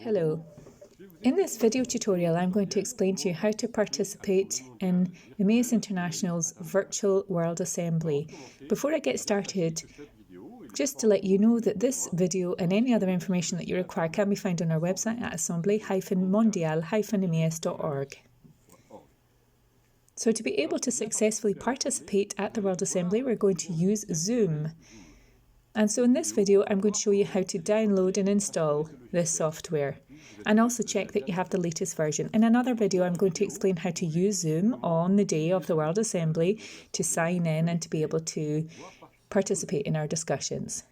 Hello. In this video tutorial, I'm going to explain to you how to participate in Emmaus International's Virtual World Assembly. Before I get started, just to let you know that this video and any other information that you require can be found on our website at assembly-mondial-emmaus.org. So to be able to successfully participate at the World Assembly, we're going to use Zoom. And so in this video, I'm going to show you how to download and install this software and also check that you have the latest version. In another video, I'm going to explain how to use Zoom on the day of the World Assembly to sign in and to be able to participate in our discussions.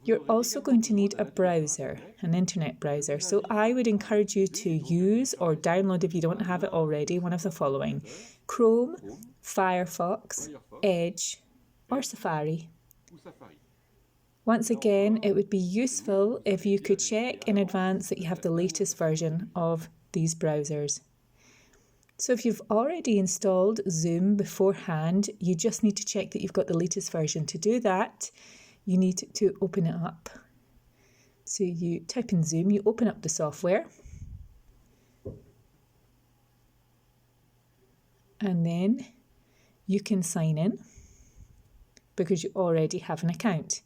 You're also going to need a browser, an internet browser. So I would encourage you to use or download, if you don't have it already, one of the following: Chrome, Firefox, Edge, or Safari. Once again, it would be useful if you could check in advance that you have the latest version of these browsers. So if you've already installed Zoom beforehand, you just need to check that you've got the latest version. To do that, you need to open it up. So you type in Zoom, you open up the software, and then you can sign in because you already have an account.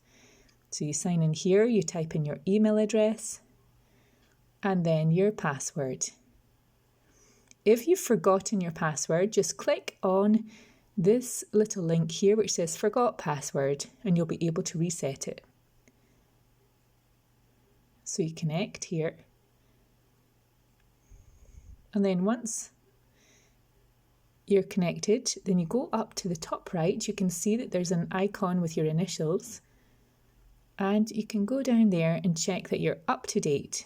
So you sign in here, you type in your email address and then your password. If you've forgotten your password, just click on this little link here which says Forgot Password and you'll be able to reset it. So you connect here. And then once you're connected, then you go up to the top right, you can see that there's an icon with your initials, and you can go down there and check that you're up to date.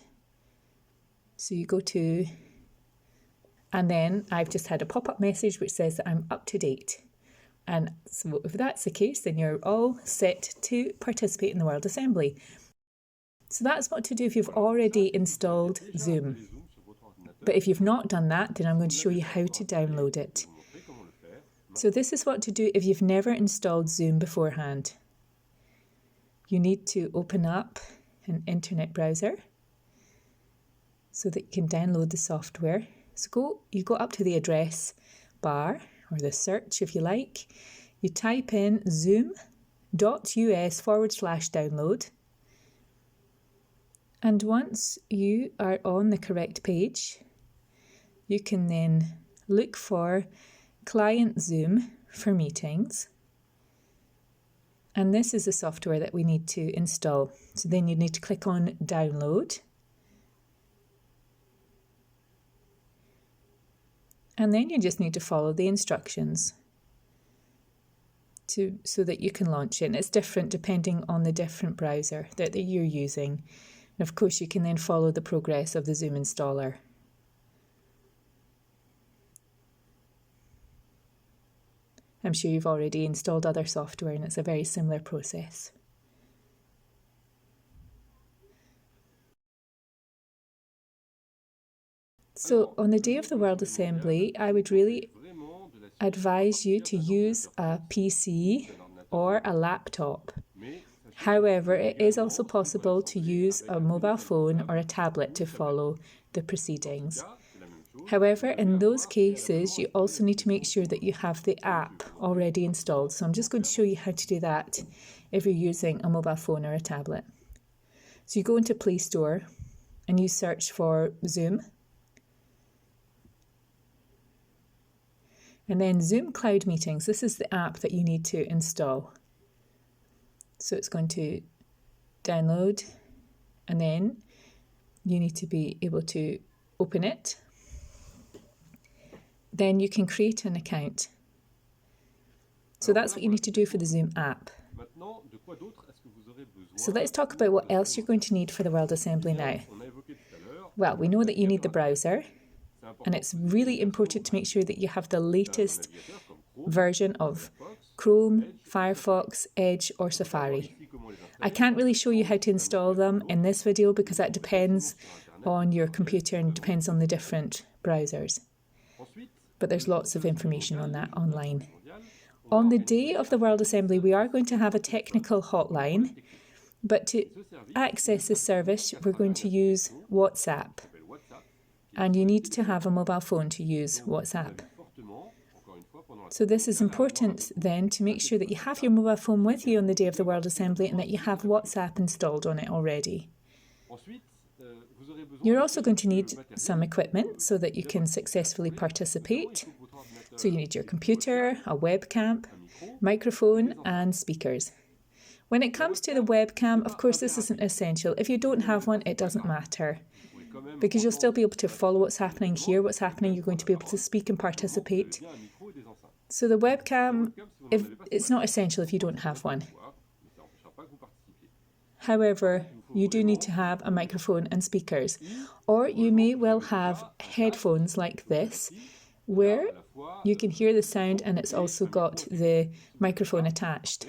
So you go to, and then I've just had a pop-up message which says that I'm up to date. And so if that's the case, then you're all set to participate in the World Assembly. So that's what to do if you've already installed Zoom. But if you've not done that, then I'm going to show you how to download it. So this is what to do if you've never installed Zoom beforehand. You need to open up an internet browser so that you can download the software. So you go up to the address bar, or the search if you like. You type in zoom.us/download. And once you are on the correct page, you can then look for Client Zoom for meetings. And this is the software that we need to install. So then you need to click on Download. And then you just need to follow the instructions so that you can launch it. And it's different depending on the different browser that you're using. And of course, you can then follow the progress of the Zoom installer. I'm sure you've already installed other software and it's a very similar process. So on the day of the World Assembly, I would really advise you to use a PC or a laptop. However, it is also possible to use a mobile phone or a tablet to follow the proceedings. However, in those cases, you also need to make sure that you have the app already installed. So I'm just going to show you how to do that if you're using a mobile phone or a tablet. So you go into Play Store and you search for Zoom. And then Zoom Cloud Meetings. This is the app that you need to install. So it's going to download, and then you need to be able to open it. Then you can create an account. So that's what you need to do for the Zoom app. So let's talk about what else you're going to need for the World Assembly now. Well, we know that you need the browser, and it's really important to make sure that you have the latest version of Chrome, Firefox, Edge, or Safari. I can't really show you how to install them in this video because that depends on your computer and depends on the different browsers. But there's lots of information on that online. On the day of the World Assembly, we are going to have a technical hotline But to access this service, we're going to use WhatsApp. And you need to have a mobile phone to use WhatsApp. So this is important then to make sure that you have your mobile phone with you on the day of the World Assembly and that you have WhatsApp installed on it already. You're also going to need some equipment so that you can successfully participate. So you need your computer, a webcam, microphone and speakers. When it comes to the webcam, of course this isn't essential. If you don't have one, it doesn't matter, because you'll still be able to follow what's happening, hear what's happening, you're going to be able to speak and participate. So the webcam, it's not essential if you don't have one. However, you do need to have a microphone and speakers, or you may well have headphones like this, where you can hear the sound and it's also got the microphone attached.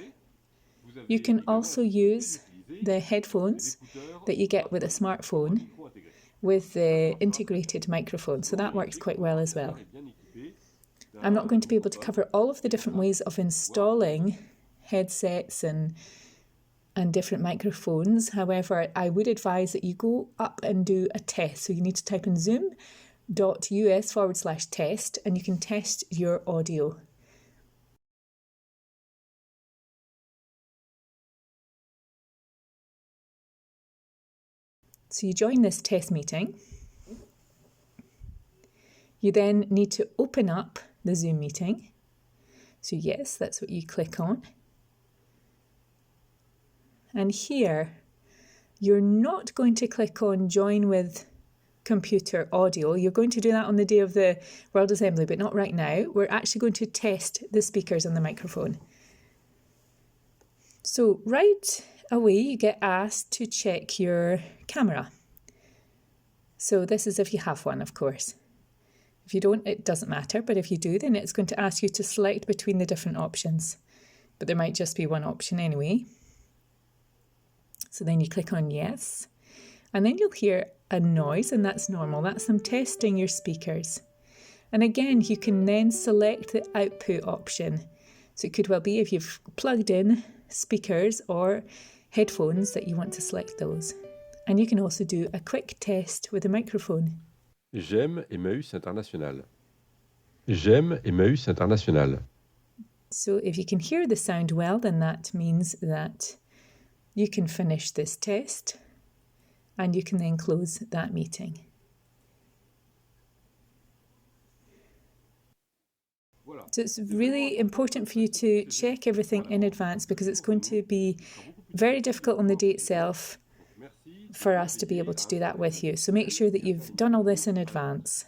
You can also use the headphones that you get with a smartphone with the integrated microphone, so that works quite well as well. I'm not going to be able to cover all of the different ways of installing headsets and different microphones. However, I would advise that you go up and do a test. So you need to type in zoom.us/test and you can test your audio. So you join this test meeting. You then need to open up the Zoom meeting. So yes, that's what you click on. And here, you're not going to click on join with computer audio. You're going to do that on the day of the World Assembly, but not right now. We're actually going to test the speakers and the microphone. So right away, you get asked to check your camera. So this is if you have one, of course. If you don't, it doesn't matter, but if you do, then it's going to ask you to select between the different options. But there might just be one option anyway. So then you click on yes, and then you'll hear a noise, and that's normal. That's them testing your speakers. And again, you can then select the output option. So it could well be if you've plugged in speakers or headphones that you want to select those. And you can also do a quick test with a microphone. J'aime Emmaüs International. J'aime Emmaüs International. So if you can hear the sound well, then that means that you can finish this test and you can then close that meeting. So it's really important for you to check everything in advance, because it's going to be very difficult on the day itself for us to be able to do that with you. So make sure that you've done all this in advance.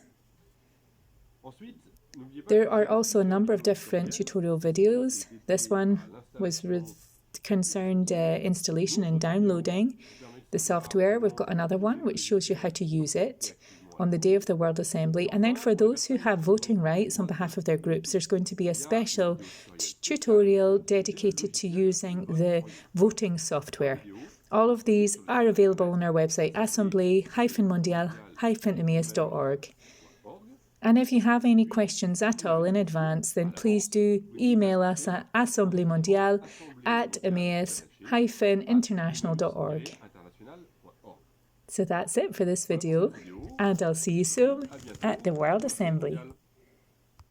There are also a number of different tutorial videos. This one was concerned installation and downloading the software. We've got another one which shows you how to use it on the day of the World Assembly. And then for those who have voting rights on behalf of their groups, there's going to be a special tutorial dedicated to using the voting software. All of these are available on our website, assembly-mondial-emmaus.org. And if you have any questions at all in advance, then please do email us at assemblymondial@emmaus-international.org. So that's it for this video, and I'll see you soon at the World Assembly.